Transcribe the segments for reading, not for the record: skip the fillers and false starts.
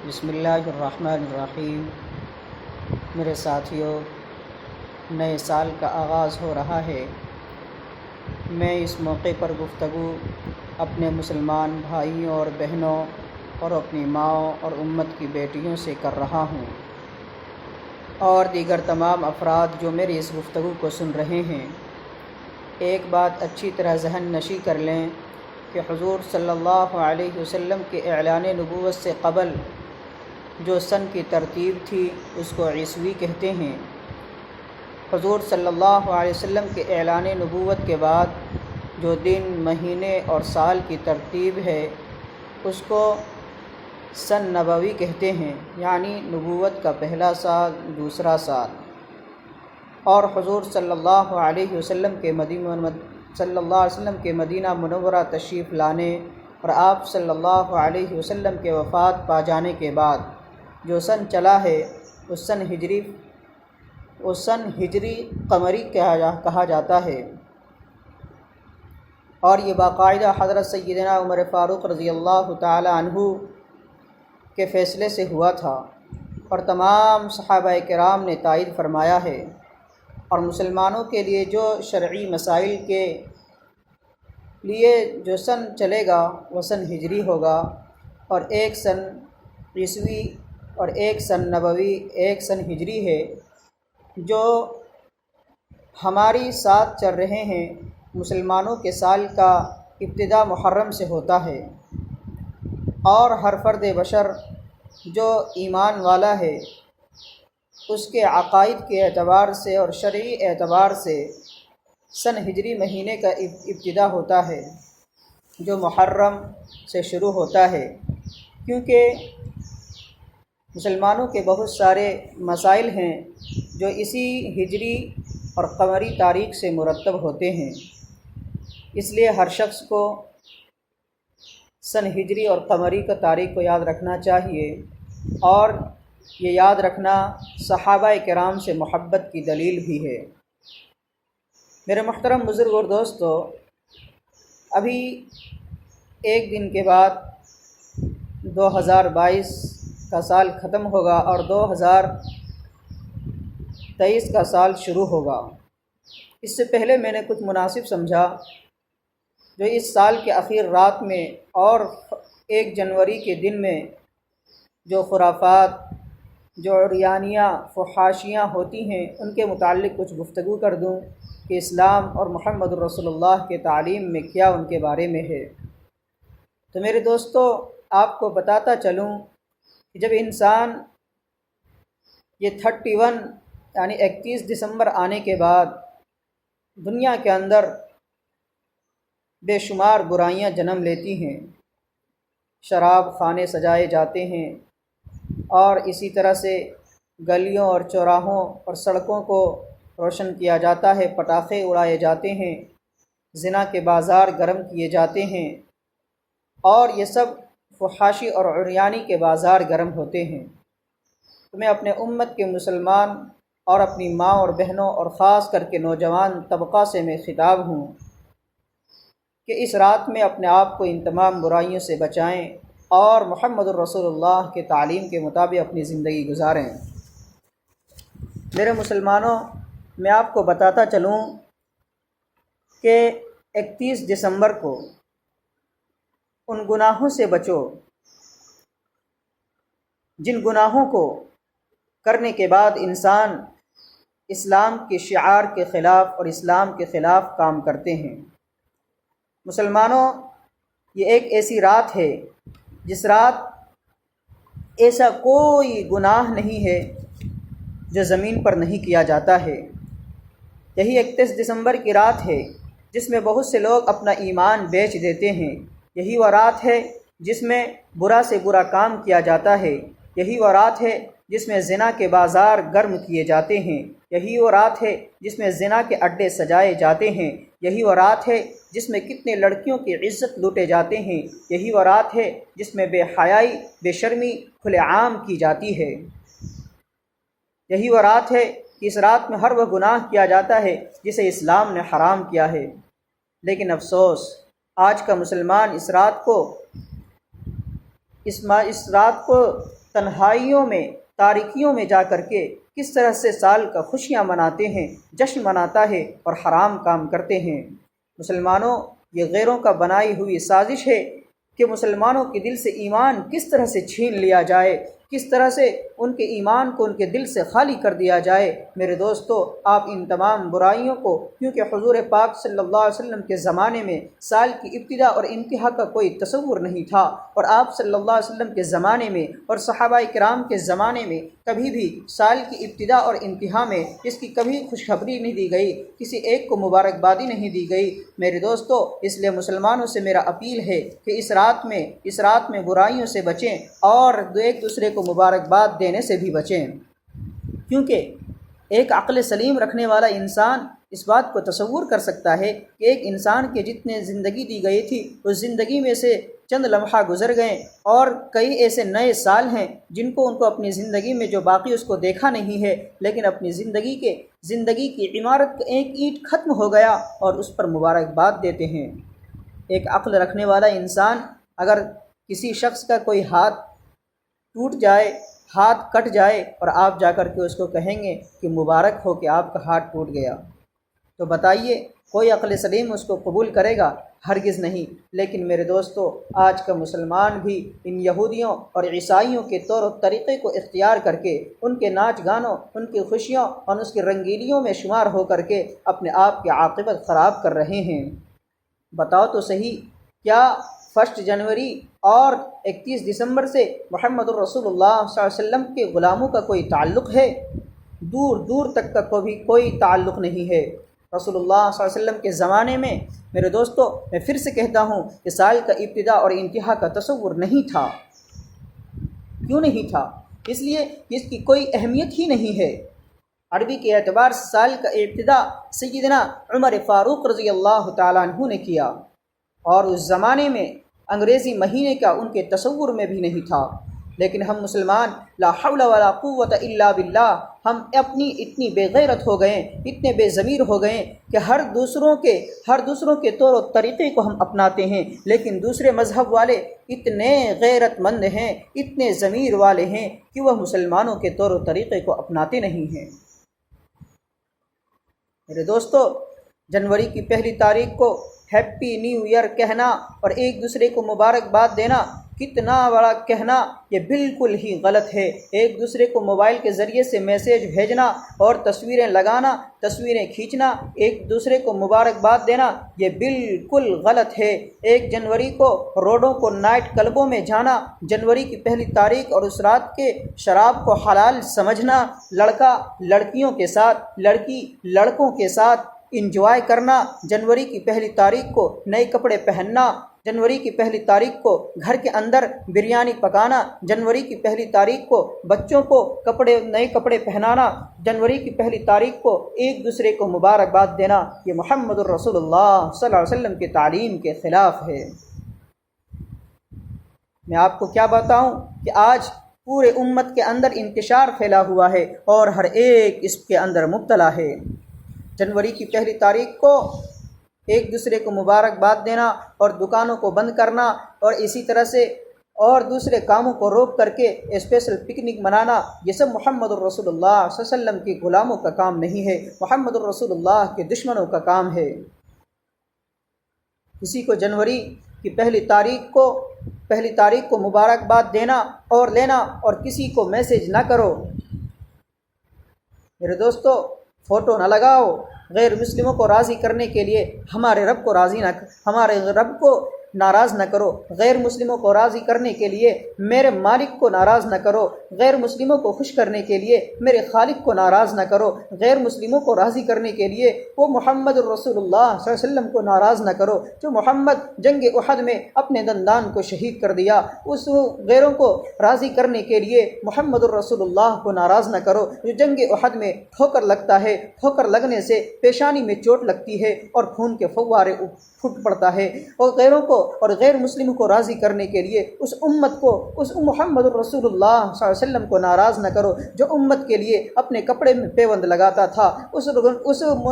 بسم اللہ الرحمن الرحیم۔ میرے ساتھیوں، نئے سال کا آغاز ہو رہا ہے۔ میں اس موقع پر گفتگو اپنے مسلمان بھائیوں اور بہنوں اور اپنی ماؤں اور امت کی بیٹیوں سے کر رہا ہوں، اور دیگر تمام افراد جو میری اس گفتگو کو سن رہے ہیں۔ ایک بات اچھی طرح ذہن نشی کر لیں کہ حضور صلی اللہ علیہ وسلم کے اعلان نبوت سے قبل جو سن کی ترتیب تھی اس کو عیسوی کہتے ہیں۔ حضور صلی اللہ علیہ وسلم کے اعلان نبوت کے بعد جو دن، مہینے اور سال کی ترتیب ہے اس کو سن نبوی کہتے ہیں، یعنی نبوت کا پہلا سال، دوسرا سال۔ اور حضور صلی اللہ علیہ وسلم کے مدینہ منورہ تشریف لانے اور آپ صلی اللہ علیہ وسلم کے وفات پا جانے کے بعد جو سن چلا ہے اس سن ہجری قمری کہا جاتا ہے، اور یہ باقاعدہ حضرت سیدنا عمر فاروق رضی اللہ تعالی عنہ کے فیصلے سے ہوا تھا، اور تمام صحابہ کرام نے تائید فرمایا ہے۔ اور مسلمانوں کے لیے جو شرعی مسائل کے لیے جو سن چلے گا وہ سن ہجری ہوگا، اور ایک سن عیسوی اور ایک سن نبوی، ایک سن ہجری ہے جو ہماری ساتھ چل رہے ہیں۔ مسلمانوں کے سال کا ابتدا محرم سے ہوتا ہے، اور ہر فرد بشر جو ایمان والا ہے اس کے عقائد کے اعتبار سے اور شرعی اعتبار سے سن ہجری مہینے کا ابتدا ہوتا ہے جو محرم سے شروع ہوتا ہے، کیونکہ مسلمانوں کے بہت سارے مسائل ہیں جو اسی ہجری اور قمری تاریخ سے مرتب ہوتے ہیں۔ اس لیے ہر شخص کو سن ہجری اور قمری کا تاریخ کو یاد رکھنا چاہیے، اور یہ یاد رکھنا صحابہ کرام سے محبت کی دلیل بھی ہے۔ میرے محترم بزرگ اور دوستو، ابھی ایک دن کے بعد 2022 کا سال ختم ہوگا اور 2023 کا سال شروع ہوگا۔ اس سے پہلے میں نے کچھ مناسب سمجھا جو اس سال کے اخیر رات میں اور 1 جنوری کے دن میں جو خرافات، جو عریانیاں، فحاشیاں ہوتی ہیں ان کے متعلق کچھ گفتگو کر دوں کہ اسلام اور محمد رسول اللہ کے تعلیم میں کیا ان کے بارے میں ہے۔ تو میرے دوستو، آپ کو بتاتا چلوں کہ جب انسان یہ 31 یعنی 31 دسمبر آنے کے بعد دنیا کے اندر بے شمار برائیاں جنم لیتی ہیں، شراب خانے سجائے جاتے ہیں، اور اسی طرح سے گلیوں اور چوراہوں اور سڑکوں کو روشن کیا جاتا ہے، پٹاخے اڑائے جاتے ہیں، زنا کے بازار گرم کیے جاتے ہیں، اور یہ سب فحاشی اور عریانی کے بازار گرم ہوتے ہیں۔ تو میں اپنے امت کے مسلمان اور اپنی ماں اور بہنوں اور خاص کر کے نوجوان طبقہ سے میں خطاب ہوں کہ اس رات میں اپنے آپ کو ان تمام برائیوں سے بچائیں اور محمد الرسول اللہ کے تعلیم کے مطابق اپنی زندگی گزاریں۔ میرے مسلمانوں، میں آپ کو بتاتا چلوں کہ 31 دسمبر کو ان گناہوں سے بچو جن گناہوں کو کرنے کے بعد انسان اسلام کے شعار کے خلاف اور اسلام کے خلاف کام کرتے ہیں۔ مسلمانوں، یہ ایک ایسی رات ہے جس رات ایسا کوئی گناہ نہیں ہے جو زمین پر نہیں کیا جاتا ہے۔ یہی 31 دسمبر کی رات ہے جس میں بہت سے لوگ اپنا ایمان بیچ دیتے ہیں۔ یہی وہ رات ہے جس میں برا سے برا کام کیا جاتا ہے۔ یہی وہ رات ہے جس میں زنا کے بازار گرم کیے جاتے ہیں۔ یہی وہ رات ہے جس میں زنا کے اڈے سجائے جاتے ہیں۔ یہی وہ رات ہے جس میں کتنے لڑکیوں کی عزت لوٹے جاتے ہیں۔ یہی وہ رات ہے جس میں بے حیائی، بے شرمی کھلے عام کی جاتی ہے۔ یہی وہ رات ہے کہ اس رات میں ہر وہ گناہ کیا جاتا ہے جسے اسلام نے حرام کیا ہے۔ لیکن افسوس، آج کا مسلمان اس رات کو اس رات کو تنہائیوں میں، تاریکیوں میں جا کر کے کس طرح سے سال کا خوشیاں مناتے ہیں، جشن مناتا ہے اور حرام کام کرتے ہیں۔ مسلمانوں، یہ غیروں کا بنائی ہوئی سازش ہے کہ مسلمانوں کے دل سے ایمان کس طرح سے چھین لیا جائے، کس طرح سے ان کے ایمان کو ان کے دل سے خالی کر دیا جائے۔ میرے دوستو، آپ ان تمام برائیوں کو، کیونکہ حضور پاک صلی اللہ علیہ وسلم کے زمانے میں سال کی ابتدا اور انتہا کا کوئی تصور نہیں تھا، اور آپ صلی اللہ علیہ وسلم کے زمانے میں اور صحابہ کرام کے زمانے میں کبھی بھی سال کی ابتدا اور انتہا میں اس کی کبھی خوشخبری نہیں دی گئی، کسی ایک کو مبارکبادی نہیں دی گئی۔ میرے دوستو، اس لیے مسلمانوں سے میرا اپیل ہے کہ اس رات میں برائیوں سے بچیں اور ایک دوسرے کو مبارکباد دینے سے بھی بچیں، کیونکہ ایک عقل سلیم رکھنے والا انسان اس بات کو تصور کر سکتا ہے کہ ایک انسان کے جتنے زندگی دی گئی تھی اس زندگی میں سے چند لمحہ گزر گئے، اور کئی ایسے نئے سال ہیں جن کو ان کو اپنی زندگی میں جو باقی اس کو دیکھا نہیں ہے، لیکن اپنی زندگی کی عمارت کا ایک اینٹ ختم ہو گیا اور اس پر مبارکباد دیتے ہیں۔ ایک عقل رکھنے والا انسان اگر کسی شخص کا کوئی ہاتھ ٹوٹ جائے، ہاتھ کٹ جائے، اور آپ جا کر کے اس کو کہیں گے کہ مبارک ہو کہ آپ کا ہاتھ ٹوٹ گیا، تو بتائیے کوئی عقل سلیم اس کو قبول کرے گا؟ ہرگز نہیں۔ لیکن میرے دوستو، آج کا مسلمان بھی ان یہودیوں اور عیسائیوں کے طور و طریقے کو اختیار کر کے ان کے ناچ گانوں، ان کی خوشیوں اور اس کی رنگینیوں میں شمار ہو کر کے اپنے آپ کی عاقبت خراب کر رہے ہیں۔ بتاؤ تو صحیح، کیا 1 جنوری اور 31 دسمبر سے محمد الرسول اللہ صلی اللہ علیہ وسلم کے غلاموں کا کوئی تعلق ہے؟ دور دور تک کا کوئی تعلق نہیں ہے۔ رسول اللہ صلی اللہ علیہ وسلم کے زمانے میں میرے دوستو، میں پھر سے کہتا ہوں کہ سال کا ابتدا اور انتہا کا تصور نہیں تھا۔ کیوں نہیں تھا؟ اس لیے کہ اس کی کوئی اہمیت ہی نہیں ہے۔ عربی کے اعتبار سے سال کا ابتدا سیدنا عمر فاروق رضی اللہ تعالیٰ عنہ نے کیا، اور اس زمانے میں انگریزی مہینے کا ان کے تصور میں بھی نہیں تھا۔ لیکن ہم مسلمان لا حول ولا قوت الا باللہ، ہم اپنی اتنی بے غیرت ہو گئے، اتنے بے ضمیر ہو گئے کہ ہر دوسروں کے طور و طریقے کو ہم اپناتے ہیں، لیکن دوسرے مذہب والے اتنے غیرت مند ہیں، اتنے ضمیر والے ہیں کہ وہ مسلمانوں کے طور و طریقے کو اپناتے نہیں ہیں۔ میرے دوستو، جنوری کی 1 تاریخ کو ہیپی نیو ایئر کہنا اور ایک دوسرے کو مبارکباد دینا کتنا بڑا کہنا، یہ بالکل ہی غلط ہے۔ ایک دوسرے کو موبائل کے ذریعے سے میسیج بھیجنا اور تصویریں لگانا، تصویریں کھینچنا، ایک دوسرے کو مبارکباد دینا، یہ بالکل غلط ہے۔ 1 جنوری کو روڈوں کو نائٹ کلبوں میں جانا، جنوری کی 1 تاریخ اور اس رات کے شراب کو حلال سمجھنا، لڑکا لڑکیوں کے ساتھ، لڑکی لڑکوں کے ساتھ انجوائے کرنا، جنوری کی 1 تاریخ کو نئے کپڑے پہننا، جنوری کی 1 تاریخ کو گھر کے اندر بریانی پکانا، جنوری کی 1 تاریخ کو بچوں کو نئے کپڑے پہنانا، جنوری کی 1 تاریخ کو ایک دوسرے کو مبارکباد دینا، یہ محمد الرسول اللہ صلی اللہ علیہ وسلم کی تعلیم کے خلاف ہے۔ میں آپ کو کیا بتاؤں کہ آج پورے امت کے اندر انتشار پھیلا ہوا ہے اور ہر ایک اس کے اندر مبتلا ہے۔ جنوری کی 1 تاریخ کو ایک دوسرے کو مبارکباد دینا اور دکانوں کو بند کرنا اور اسی طرح سے اور دوسرے کاموں کو روک کر کے اسپیشل پکنک منانا، یہ سب محمد الرسول اللہ صلی اللہ علیہ وسلم کی غلاموں کا کام نہیں ہے، محمد الرسول اللہ کے دشمنوں کا کام ہے۔ کسی کو جنوری کی 1 تاریخ کو مبارکباد دینا اور لینا اور کسی کو میسیج نہ کرو۔ میرے دوستو، فوٹو نہ لگاؤ، غیر مسلموں کو راضی کرنے کے لیے ہمارے رب کو ناراض نہ کرو، غیر مسلموں کو راضی کرنے کے لیے میرے مالک کو ناراض نہ کرو، غیر مسلموں کو خوش کرنے کے لیے میرے خالق کو ناراض نہ کرو، غیر مسلموں کو راضی کرنے کے لیے وہ محمد الرسول اللہ صلی اللہ علیہ وسلم کو ناراض نہ کرو جو محمد جنگ احد میں اپنے دندان کو شہید کر دیا، اس غیروں کو راضی کرنے کے لیے محمد الرسول اللہ کو ناراض نہ کرو جو جنگ احد میں ٹھوکر لگتا ہے، ٹھوکر لگنے سے پیشانی میں چوٹ لگتی ہے اور خون کے فوارے پھوٹ پڑتا ہے، اور غیروں کو اور غیر مسلموں کو راضی کرنے کے لیے اس امت کو، اس محمد الرسول اللہ صلی اللہ علیہ وسلم کو ناراض نہ کرو جو امت کے لیے اپنے کپڑے میں پیوند لگاتا تھا۔ اس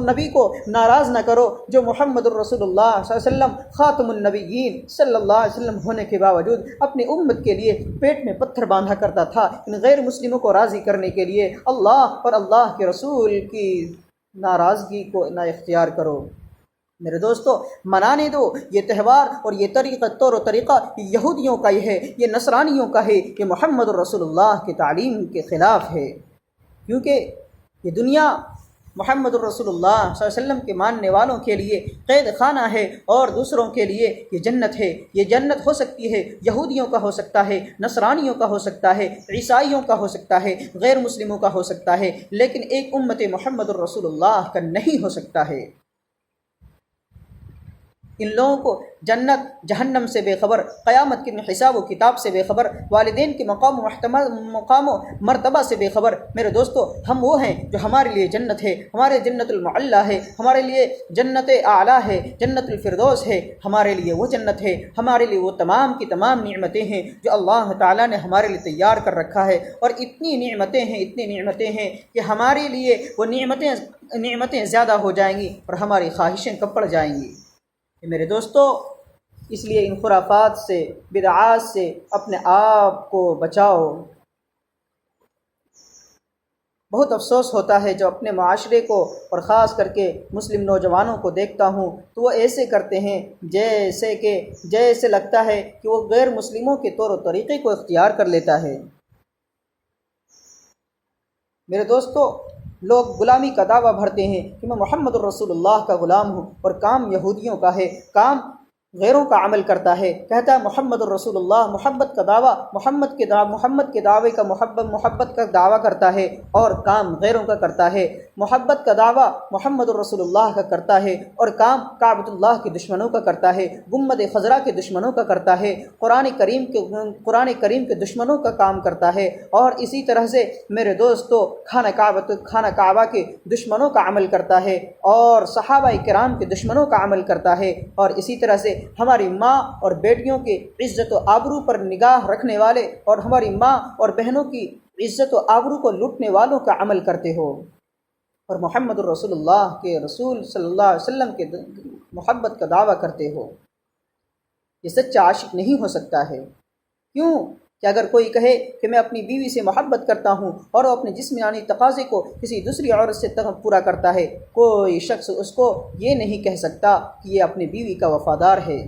نبی کو ناراض نہ کرو جو محمد الرسول اللہ صلی اللہ علیہ وسلم خاتم النبیین صلی اللہ علیہ وسلم ہونے کے باوجود اپنی امت کے لیے پیٹ میں پتھر باندھا کرتا تھا۔ ان غیر مسلموں کو راضی کرنے کے لیے اللہ اور اللہ کے رسول کی ناراضگی کو نہ اختیار کرو۔ میرے دوستو، منانے دو یہ تہوار اور یہ طور و طریقہ یہودیوں کا ہی ہے، یہ نصرانیوں کا ہے، یہ محمد الرسول اللہ کی تعلیم کے خلاف ہے، کیونکہ یہ دنیا محمد الرسول اللہ صلی اللہ علیہ وسلم کے ماننے والوں کے لیے قید خانہ ہے اور دوسروں کے لیے یہ جنت ہے۔ یہ جنت ہو سکتی ہے یہودیوں کا، ہو سکتا ہے نصرانیوں کا، ہو سکتا ہے عیسائیوں کا، ہو سکتا ہے غیر مسلموں کا، ہو سکتا ہے، لیکن ایک امت محمد الرسول اللہ کا نہیں ہو سکتا ہے۔ ان لوگوں کو جنت جہنم سے بے خبر، قیامت کے حساب و کتاب سے بے خبر، والدین کے مقام و مرتبہ سے بے خبر۔ میرے دوستو، ہم وہ ہیں جو ہمارے لیے جنت ہے، ہمارے جنت المعلیٰ ہے، ہمارے لیے جنت اعلیٰ ہے، جنت الفردوس ہے، ہمارے لیے وہ جنت ہے، ہمارے لیے وہ تمام کی تمام نعمتیں ہیں جو اللہ تعالیٰ نے ہمارے لیے تیار کر رکھا ہے۔ اور اتنی نعمتیں ہیں کہ ہمارے لیے وہ نعمتیں زیادہ ہو جائیں گی اور ہماری خواہشیں کب پڑ جائیں گی۔ میرے دوستو، اس لیے ان خرافات سے، بدعات سے اپنے آپ کو بچاؤ۔ بہت افسوس ہوتا ہے جو اپنے معاشرے کو اور خاص کر کے مسلم نوجوانوں کو دیکھتا ہوں تو وہ ایسے کرتے ہیں جیسے لگتا ہے کہ وہ غیر مسلموں کے طور و طریقے کو اختیار کر لیتا ہے۔ میرے دوستو، لوگ غلامی کا دعویٰ بھرتے ہیں کہ میں محمد الرسول اللہ کا غلام ہوں، اور کام یہودیوں کا ہے، کام غیروں کا عمل کرتا ہے، کہتا ہے محمد الرسول اللہ، محبت کا دعویٰ، محمد کے دعوے کا محبت کا دعویٰ کرتا ہے، اور کام غیروں کا کرتا ہے۔ محبت کا دعویٰ محمد الرسول اللہ کا کرتا ہے اور کام کعبۃ اللہ کے دشمنوں کا کرتا ہے، گنبد خضرا کے دشمنوں کا کرتا ہے، قرآن کریم کے دشمنوں کا کام کرتا ہے، اور اسی طرح سے میرے دوستو خانہ کعبہ کے دشمنوں کا عمل کرتا ہے، اور صحابہ کرام کے دشمنوں کا عمل کرتا ہے، اور اسی طرح سے ہماری ماں اور بیٹیوں کے عزت و آبرو پر نگاہ رکھنے والے اور ہماری ماں اور بہنوں کی عزت و آبرو کو لوٹنے والوں کا عمل کرتے ہو، اور محمد الرسول اللہ کے رسول صلی اللہ علیہ وسلم کے محبت کا دعویٰ کرتے ہو۔ یہ سچا عاشق نہیں ہو سکتا ہے۔ کیوں کہ اگر کوئی کہے کہ میں اپنی بیوی سے محبت کرتا ہوں اور وہ اپنے جسمانی تقاضے کو کسی دوسری عورت سے پورا کرتا ہے، کوئی شخص اس کو یہ نہیں کہہ سکتا کہ یہ اپنی بیوی کا وفادار ہے۔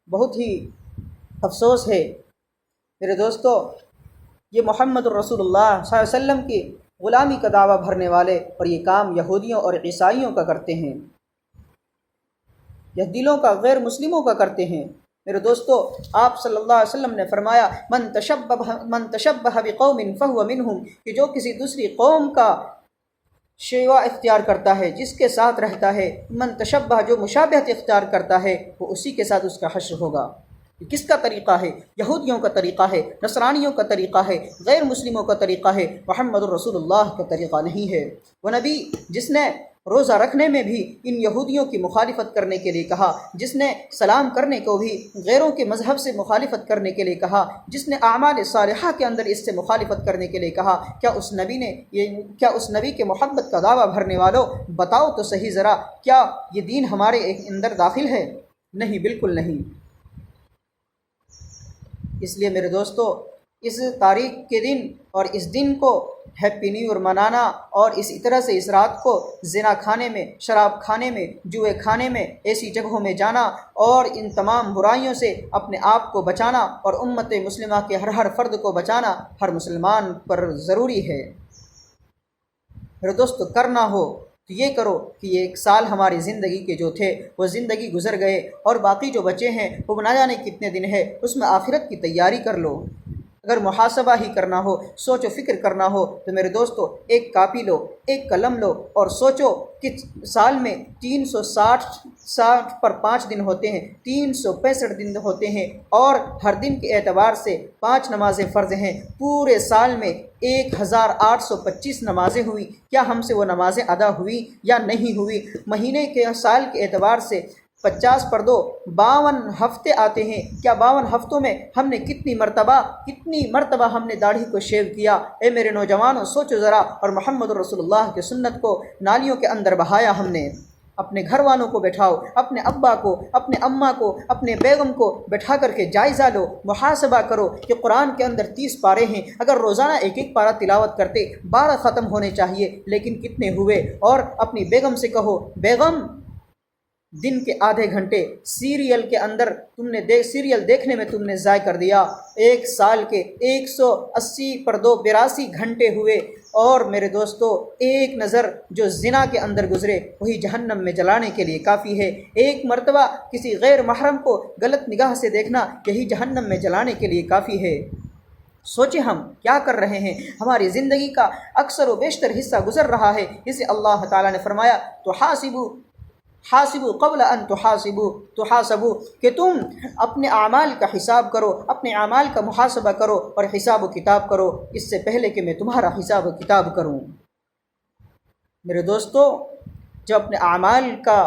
بہت ہی افسوس ہے میرے دوستو، یہ محمد الرسول اللہ صلی اللہ علیہ وسلم کی غلامی کا دعویٰ بھرنے والے اور یہ کام یہودیوں اور عیسائیوں کا کرتے ہیں، یہ دلوں کا غیر مسلموں کا کرتے ہیں۔ میرے دوستو، آپ صلی اللہ علیہ وسلم نے فرمایا من تشبہ بقوم فہو منہم، کہ جو کسی دوسری قوم کا شیوا اختیار کرتا ہے، جس کے ساتھ رہتا ہے، من تشبہ، جو مشابہت اختیار کرتا ہے، وہ اسی کے ساتھ اس کا حشر ہوگا۔ یہ کس کا طریقہ ہے؟ یہودیوں کا طریقہ ہے، نصرانیوں کا طریقہ ہے، غیر مسلموں کا طریقہ ہے، محمد الرسول اللہ کا طریقہ نہیں ہے۔ وہ نبی جس نے روزہ رکھنے میں بھی ان یہودیوں کی مخالفت کرنے کے لیے کہا، جس نے سلام کرنے کو بھی غیروں کے مذہب سے مخالفت کرنے کے لیے کہا، جس نے اعمال صالحہ کے اندر اس سے مخالفت کرنے کے لیے کہا، کیا اس نبی کے محبت کا دعویٰ بھرنے والوں بتاؤ تو صحیح ذرا، کیا یہ دین ہمارے اندر داخل ہے؟ نہیں، بالکل نہیں۔ اس لیے میرے دوستو، اس تاریخ کے دن اور اس دن کو ہیپی نیو ایئر منانا، اور اسی طرح سے اس رات کو زنا کھانے میں، شراب کھانے میں، جوئے کھانے میں، ایسی جگہوں میں جانا اور ان تمام برائیوں سے اپنے آپ کو بچانا اور امت مسلمہ کے ہر فرد کو بچانا ہر مسلمان پر ضروری ہے۔ میرے دوستو، کرنا ہو تو یہ کرو کہ یہ ایک سال ہماری زندگی کے جو تھے وہ زندگی گزر گئے، اور باقی جو بچے ہیں وہ نہ جانے کتنے دن ہے، اس میں آخرت کی تیاری کر لو۔ اگر محاسبہ ہی کرنا ہو، سوچ و فکر کرنا ہو تو میرے دوستو ایک کاپی لو، ایک قلم لو اور سوچو کہ سال میں 360 پر 5 دن ہوتے ہیں، 365 دن ہوتے ہیں، اور ہر دن کے اعتبار سے 5 نمازیں فرض ہیں۔ پورے سال میں 1825 نمازیں ہوئی، کیا ہم سے وہ نمازیں ادا ہوئی یا نہیں ہوئی؟ مہینے کے سال کے اعتبار سے 50 پردوں 52 ہفتے آتے ہیں، کیا 52 ہفتوں میں ہم نے کتنی مرتبہ ہم نے داڑھی کو شیو کیا؟ اے میرے نوجوانوں، سوچو ذرا، اور محمد رسول اللہ کی سنت کو نالیوں کے اندر بہایا ہم نے۔ اپنے گھر والوں کو بٹھاؤ، اپنے ابا کو، اپنے اماں کو، اپنے بیگم کو بٹھا کر کے جائزہ لو، محاسبہ کرو کہ قرآن کے اندر 30 پارے ہیں، اگر روزانہ ایک ایک پارہ تلاوت کرتے 12 ختم ہونے چاہیے، لیکن کتنے ہوئے؟ اور اپنی بیگم سے کہو، بیگم دن کے آدھے گھنٹے سیریل کے اندر سیریل دیکھنے میں تم نے ضائع کر دیا، ایک سال کے 180 پردوں 82 گھنٹے ہوئے، اور میرے دوستو ایک نظر جو زنا کے اندر گزرے وہی جہنم میں جلانے کے لیے کافی ہے، ایک مرتبہ کسی غیر محرم کو غلط نگاہ سے دیکھنا یہی جہنم میں جلانے کے لیے کافی ہے۔ سوچیں ہم کیا کر رہے ہیں، ہماری زندگی کا اکثر و بیشتر حصہ گزر رہا ہے، اسے اللہ تعالیٰ نے فرمایا تو حاسبوا قبل ان تحاسبوا کہ تم اپنے اعمال کا حساب کرو، اپنے اعمال کا محاسبہ کرو اور حساب و کتاب کرو، اس سے پہلے کہ میں تمہارا حساب و کتاب کروں۔ میرے دوستو، جب اپنے اعمال کا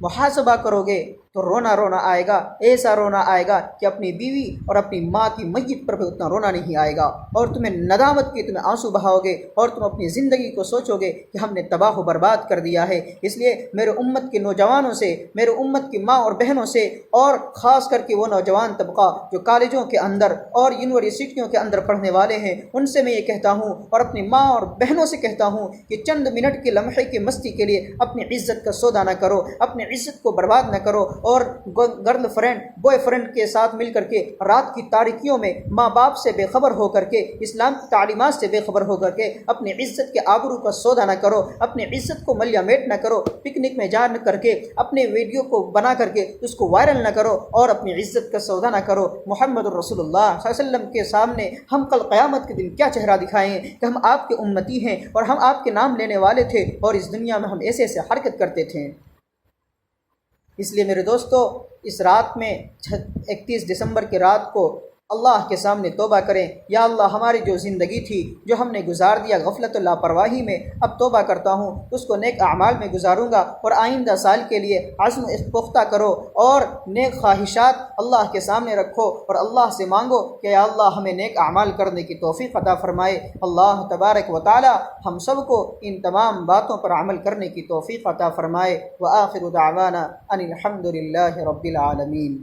محاسبہ کرو گے تو رونا آئے گا، ایسا رونا آئے گا کہ اپنی بیوی اور اپنی ماں کی میت پر بھی اتنا رونا نہیں آئے گا، اور تمہیں ندامت کی تمہیں آنسو بہاؤ گے، اور تم اپنی زندگی کو سوچو گے کہ ہم نے تباہ و برباد کر دیا ہے۔ اس لیے میرے امت کے نوجوانوں سے، میرے امت کی ماں اور بہنوں سے، اور خاص کر کے وہ نوجوان طبقہ جو کالجوں کے اندر اور یونیورسٹیوں کے اندر پڑھنے والے ہیں، ان سے میں یہ کہتا ہوں، اور اپنی ماں اور بہنوں سے کہتا ہوں کہ چند منٹ کے لمحے کی مستی کے لیے اپنی عزت کا سودا نہ کرو، اپنی عزت کو برباد نہ کرو، اور گرل فرینڈ بوائے فرینڈ کے ساتھ مل کر کے رات کی تاریکیوں میں ماں باپ سے بے خبر ہو کر کے، اسلام کی تعلیمات سے بے خبر ہو کر کے اپنی عزت کے آبرو کا سودا نہ کرو، اپنی عزت کو ملیا میٹ نہ کرو، پکنک میں جا کر کے اپنے ویڈیو کو بنا کر کے اس کو وائرل نہ کرو، اور اپنی عزت کا سودا نہ کرو۔ محمد الرسول اللہ صلی اللہ علیہ وسلم کے سامنے ہم کل قیامت کے دن کیا چہرہ دکھائیں کہ ہم آپ کے امتی ہیں اور ہم آپ کے نام لینے والے تھے، اور اس دنیا میں ہم ایسے حرکت کرتے تھے۔ اس لیے میرے دوستو، اس رات میں 31 دسمبر کی رات کو اللہ کے سامنے توبہ کریں، یا اللہ ہماری جو زندگی تھی، جو ہم نے گزار دیا غفلت و لاپرواہی میں، اب توبہ کرتا ہوں، اس کو نیک اعمال میں گزاروں گا، اور آئندہ سال کے لیے عزم پختہ کرو اور نیک خواہشات اللہ کے سامنے رکھو، اور اللہ سے مانگو کہ یا اللہ ہمیں نیک اعمال کرنے کی توفیق عطا فرمائے۔ اللہ تبارک و تعالی ہم سب کو ان تمام باتوں پر عمل کرنے کی توفیق عطا فرمائے۔ وآخر دعوانا ان الحمد للہ رب العالمین۔